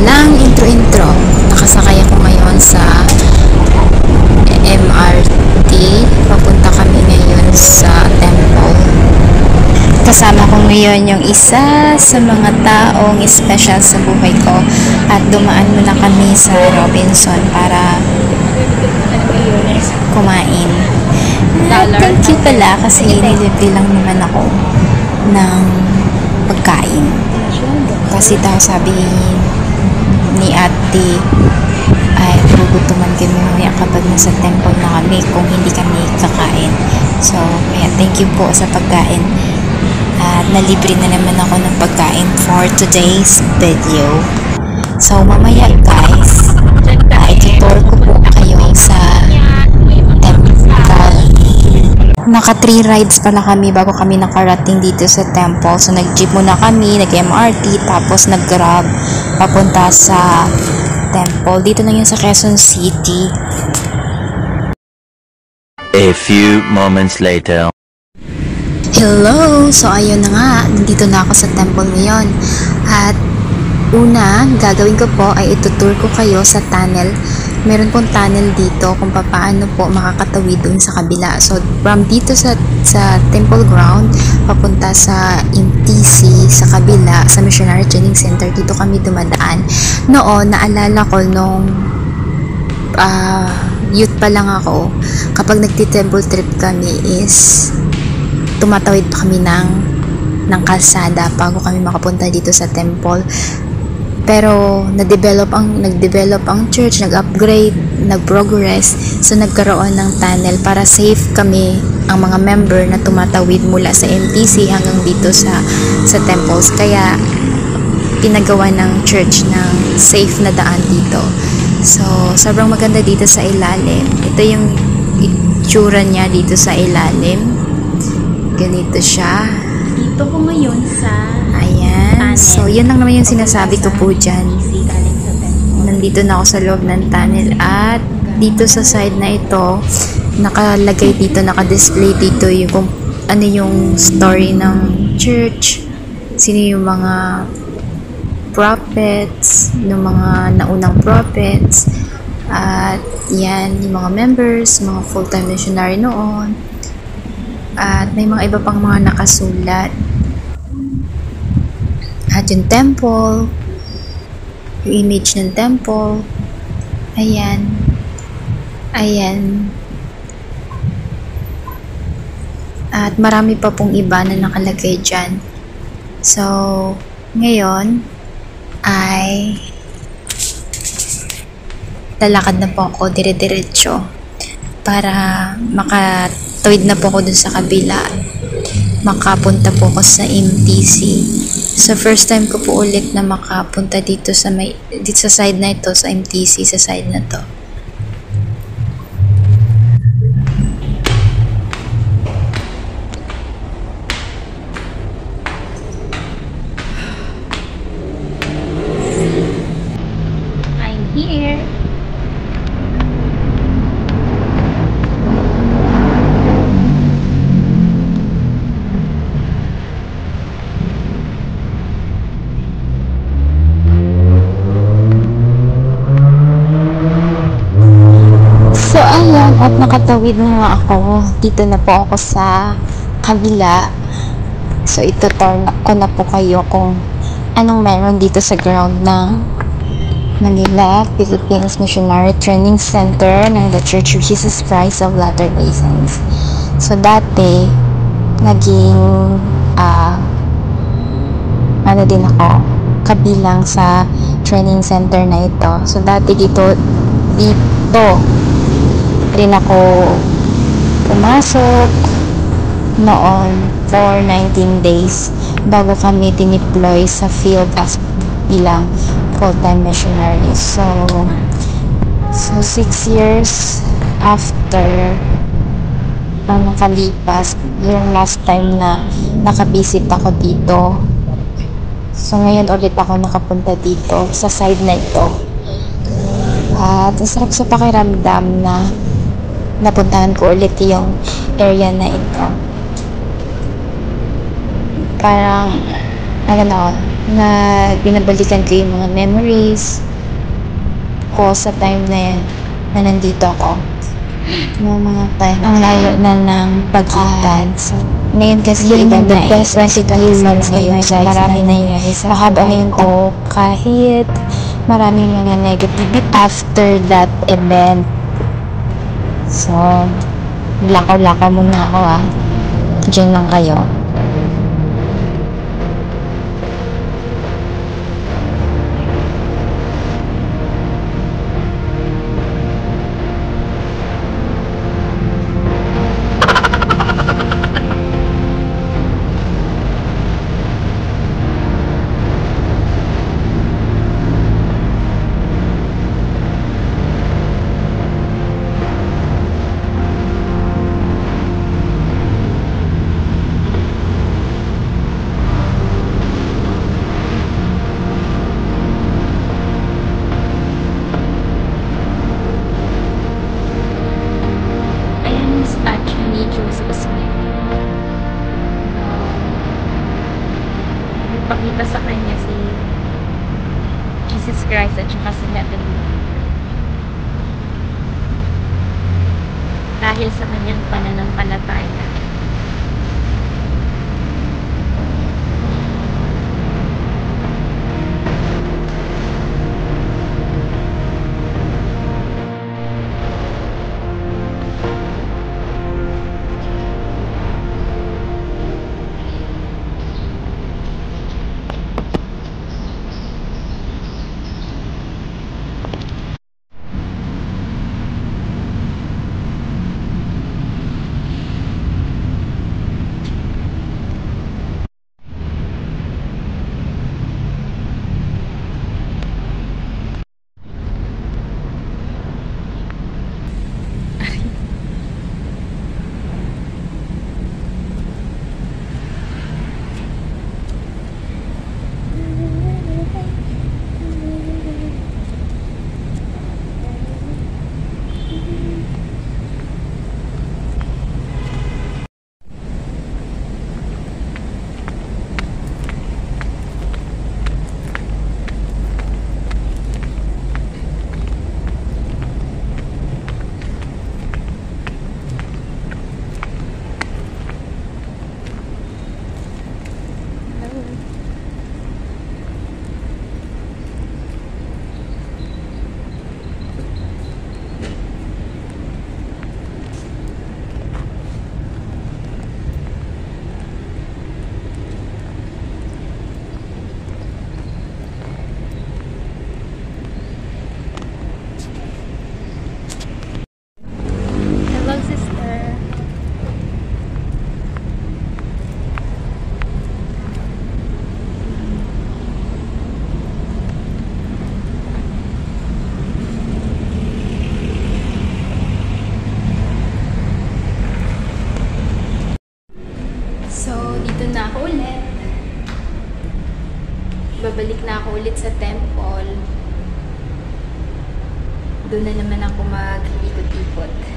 walang intro-intro, nakasakay ako ngayon sa MRT. Papunta kami ngayon sa temple. Kasama ko ngayon yung isa sa mga taong special sa buhay ko at dumaan muna kami sa Robinson para kumain. Thank you pala kasi nilibre lang naman ako ng pagkain. Kasi daw sabi ni ate ay gugutuman kami mamaya kapag nasa temple na kami kung hindi kami kakain. So, kaya thank you po sa pagkain. At nalibre na naman ako ng pagkain for today's video. So, mamaya guys, itutur ko po kayo sa temple. Naka 3 rides pala kami bago kami nakarating dito sa temple. So, nag-jeep muna kami, nag-MRT, tapos nag-grab papunta sa temple. Dito na yun sa Quezon City. A few moments later. Hello! So, ayun na nga. Nandito na ako sa temple ngayon. At una, gagawin ko po ay itutur ko kayo sa tunnel. Meron pong tunnel dito kung paano po makakatawid dun sa kabila. So, from dito sa temple ground, papunta sa MTC, sa kabila, sa Missionary Training Center, dito kami dumadaan. Noon, naalala ko nung youth pa lang ako, kapag nagti-temple trip kami is tumatawid pa kami ng kalsada bago kami makapunta dito sa temple. Pero nag-develop ang church, nag-upgrade, nag-progress, so nagkaroon ng tunnel para safe kami ang mga member na tumatawid mula sa MTC hanggang dito sa temples. Kaya pinagawa ng church ng safe na daan dito. So sobrang maganda dito sa ilalim. Ito yung itsura niya dito sa ilalim. Ganito siya. Dito ko ngayon sa ayan. So, yun lang naman yung sinasabi ko po dyan. Nandito na ako sa loob ng tunnel. At dito sa side na ito, nakalagay dito, nakadisplay dito yung kung ano yung story ng church. Sino yung mga prophets, yung mga naunang prophets. At yan, yung mga members, mga full-time missionary noon. At may mga iba pang mga nakasulat. At yung temple, yung image ng temple, ayan, at marami pa pong iba na nakalagay dyan. So, ngayon ay lalakad na po ako dire-diretso para makatawid na po ako dun sa kabila, makapunta po ako sa MTC. So, first time ko po ulit na makapunta dito sa side na ito, sa MTC, sa side na to. I'm here. So, ayan, at nakatawid na nga ako. Dito na po ako sa kabila. So, ito-turn ko na po kayo kung anong meron dito sa ground ng Manila Philippines Missionary Training Center ng The Church of Jesus Christ of Latter-day Saints. So, dati, naging din ako kabilang sa training center na ito. So, dati dito rin ako pumasok noon for 19 days bago kami dineploy sa field as bilang full-time missionary. So 6 years after nakalipas, yung last time na nakabisit ako dito. So ngayon ulit ako nakapunta dito sa side na ito. At sarap sa pakiramdam na napuntahan ko ulit yung area na ito. Parang na binabalikan ko yung mga memories ko sa time na nandito ako. Yung mga time, ang layo na ng pagkita. So, ngayon kasi iba the best 2026 ngayon guys, marami na yung makabahin ko kahit maraming mga negativity after that event. So, lakaw-lakaw muna ako Diyan lang kayo. Ayan yung statue ni Joseph Smith. Nagpakita sa kanya si Jesus Christ at saka si Heavenly. Dahil sa kanyang pananampalataya. Hello, sister. So, dito na ako ulit. Babalik na ako ulit sa temple. Doon na naman ako mag-ikot-ikot.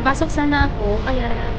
papasok sana ako, kaya